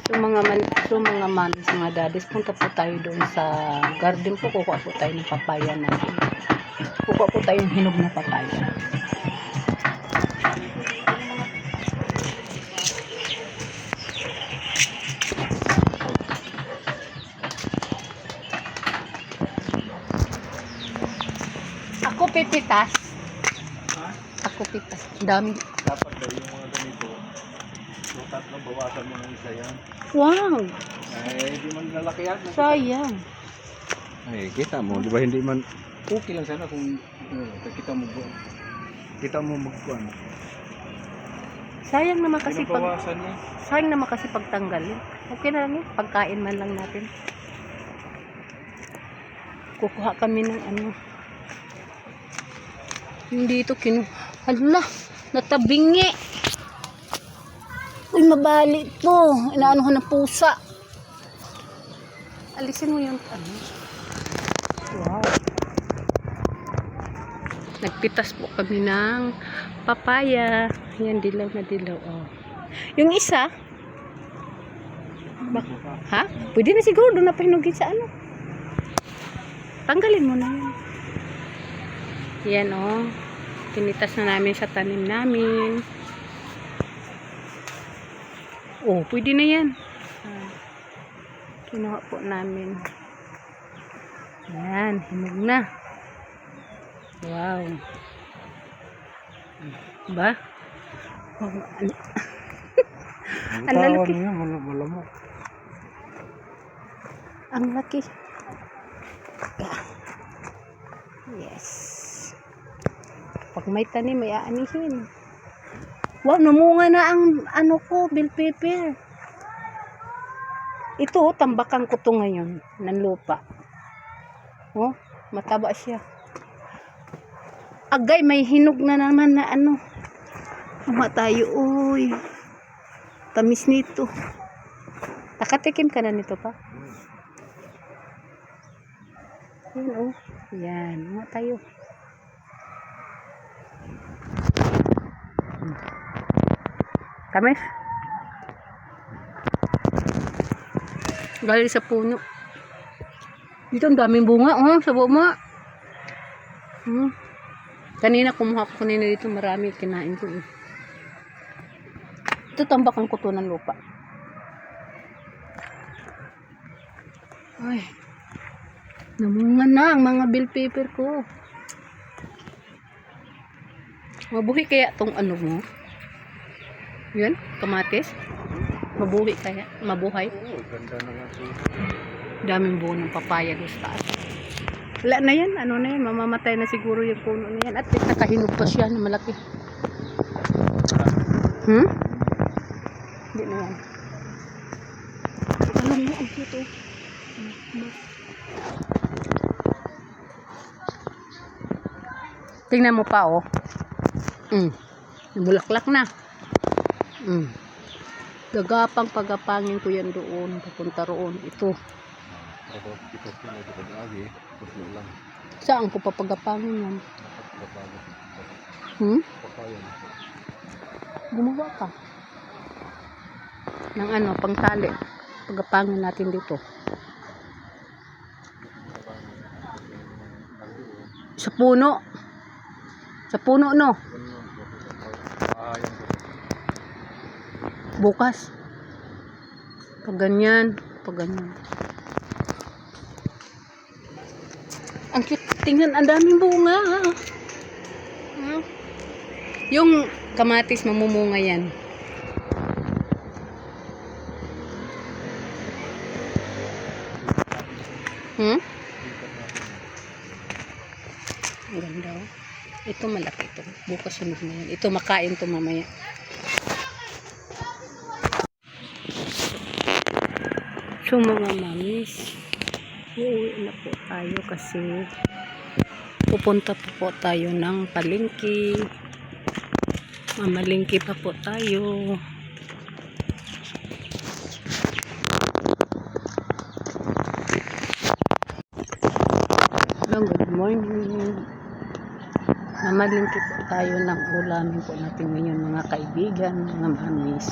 So mga moms, mga daddies, punta po tayo doon sa garden po. Kukuha po tayo ng papaya natin. Kukuha po tayo ng hinog na papaya. Ako pipitas. Ako pitas. Dami. Dapat daw yung mga ganito, yung tatlo, bawasan mo ng isa yan. Wow. Ay, di man lalaki yan. Sayang. Ay, kita mo, di ba hindi man, okay lang sana kung kita mo magkuhan. Sayang naman kasi Bawasan niya. sayang naman kasi pagtanggalin. Okay na lang yun. Pagkain man lang natin. Kukuha kami ng ano. Hindi ito hala, natabingi. Uy, mabali ito. Inaanuhan ng pusa. Alisin mo yung ano. Wow. Nagpitas po kami ng papaya. Yan, dilaw na dilaw. Oh. Yung isa, ha? Pwede na siguro doon na pahinugin sa ano. Tanggalin mo na yan. Yan, oh. Pinitas na namin sa tanim namin. Oh, pwede na yan. Kinuha po namin. Yan, hinog na. Wow. Ba? Oh, ang lalaki. Malamok. Ang laki. Yes. Pag may tanim, may aanihin. Wow, namunga na ang ano ko, bell pepper. Ito, tambakan ko to ngayon ng lupa. Oh, mataba siya. Agay, may hinog na naman na ano. Kuha tayo, uy. Tamis nito. Nakatikim ka na nito pa? Yan, oh. Yan, kuha tayo. Tamis? Galing sa puno. Dito ang daming bunga, oh, sa buma. Kanina kumuha ko kanina dito, marami kinain ko. Ito tambakan ko to ng lupa. Ay. Namunga na ang mga bell pepper ko. Mabuhi kaya tong ano mo? Yun, kamatis. Mabuhi kaya, mabuhay. Oo, ganda na nga ito. Daming bunga ng papaya doon sa taas. Wala na yan, ano na yan, mamamatay na siguro yung puno na yan. At least nakahinog pa siya na malaki. Hindi na yan. Alam mo, ang cute oh. Tingnan mo pa oh. Bulaklak na. Gagapang pagapangin ko yan doon. Papunta roon. Ito. Saan ko papagapangin yan? Gumawa ka. Ng ano, pangtali. Pagapangin natin dito. Sa puno. Sa puno, no? Bukas. Pag ganyan. Pag ganyan. Ang cute. Tingnan, ang daming bunga. Yung kamatis, mamumunga yan. Ang ganda oh. Ito malaki ito. Bukas sunod na yan. Ito makain to mamaya. So mga mamis, uuwi na po tayo kasi pupunta po tayo ng palengke. Mamalengke pa po tayo. Hello, good morning. Mamalengke po tayo ng ulamin po natin ngayon mga kaibigan, mga mamis.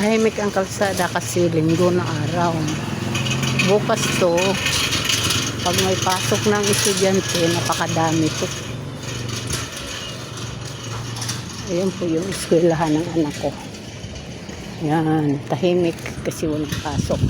tahimik ang kalsada kasi linggo na araw. Bukas to, pag may pasok ng estudyante, napakadami to. Ayan po yung eskwelahan ng anak ko. Yan, tahimik kasi walang pasok.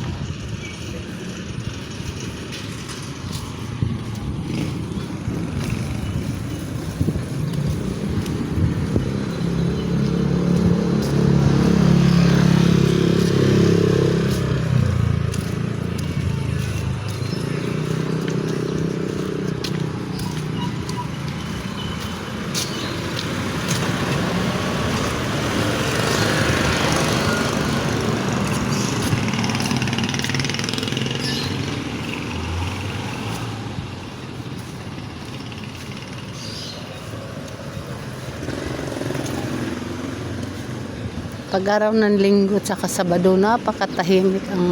Pag-araw ng linggo at saka sabado, napakatahimik ang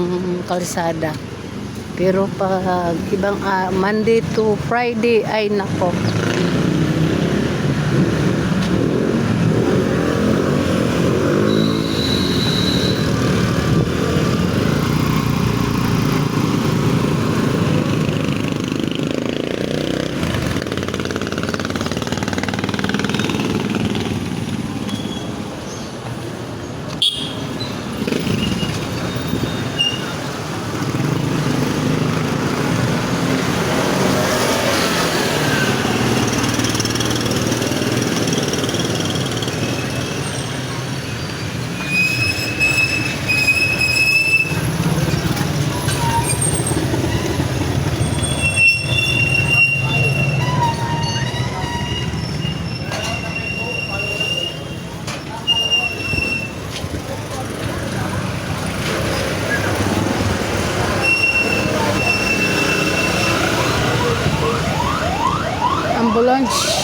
kalsada. Pero pag ibang Monday to Friday, ay nako. Ambulance.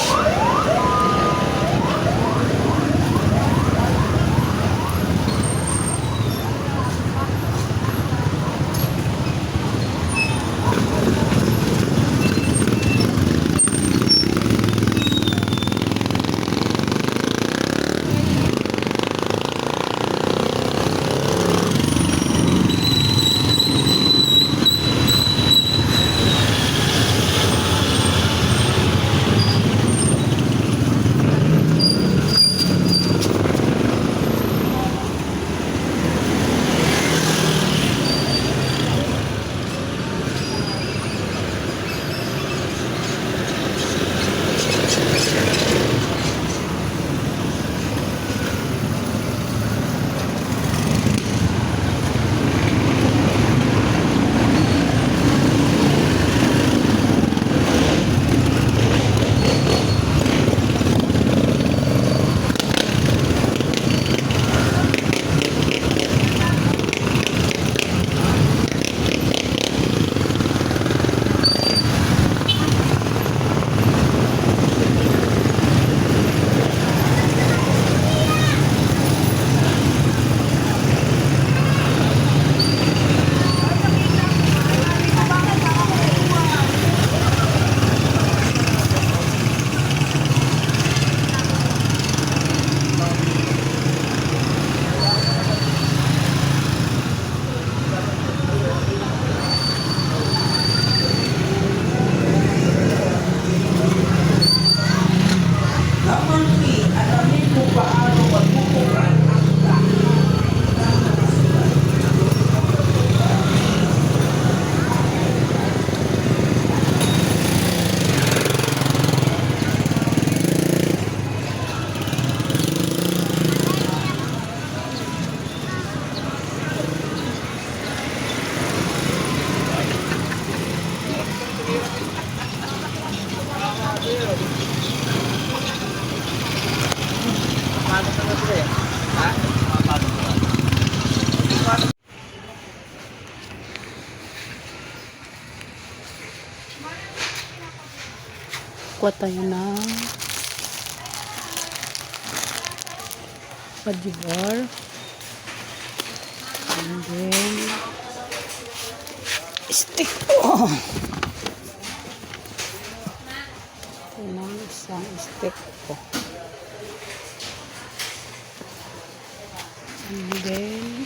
Kuha tayo ng pajibar. And then stick po. Isang stick po. And then,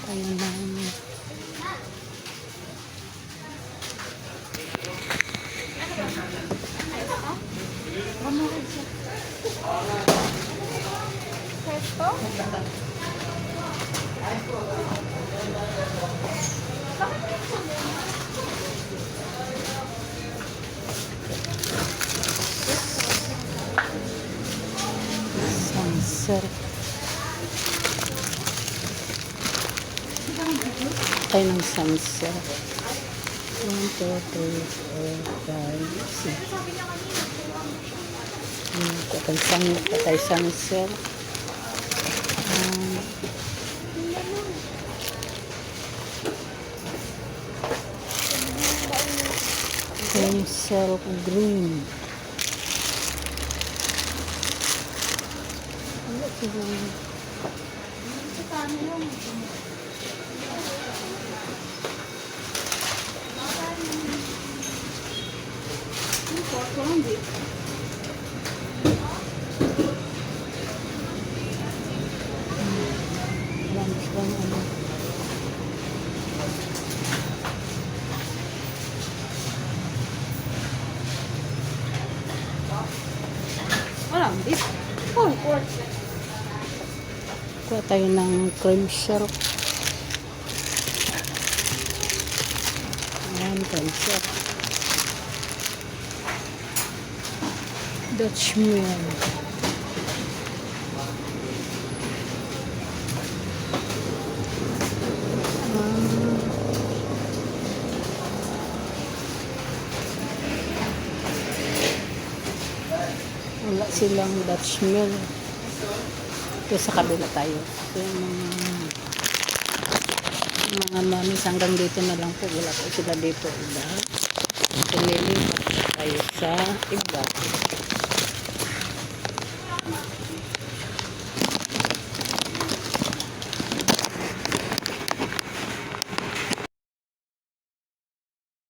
ayun lang. Sunset. Ay, ng sunset. 1, 2, 3, 4, 5, 6. Patay sunset. Pencil green. Ano ito? Kuha tayo ng cream syrup. Ayan, cream syrup. Dutch mill. Wala silang Dutch mill. Ito sa kabila tayo. So, mga mamis hanggang dito na lang po. Wala po sila dito. Iba. So, lilipat tayo sa iba.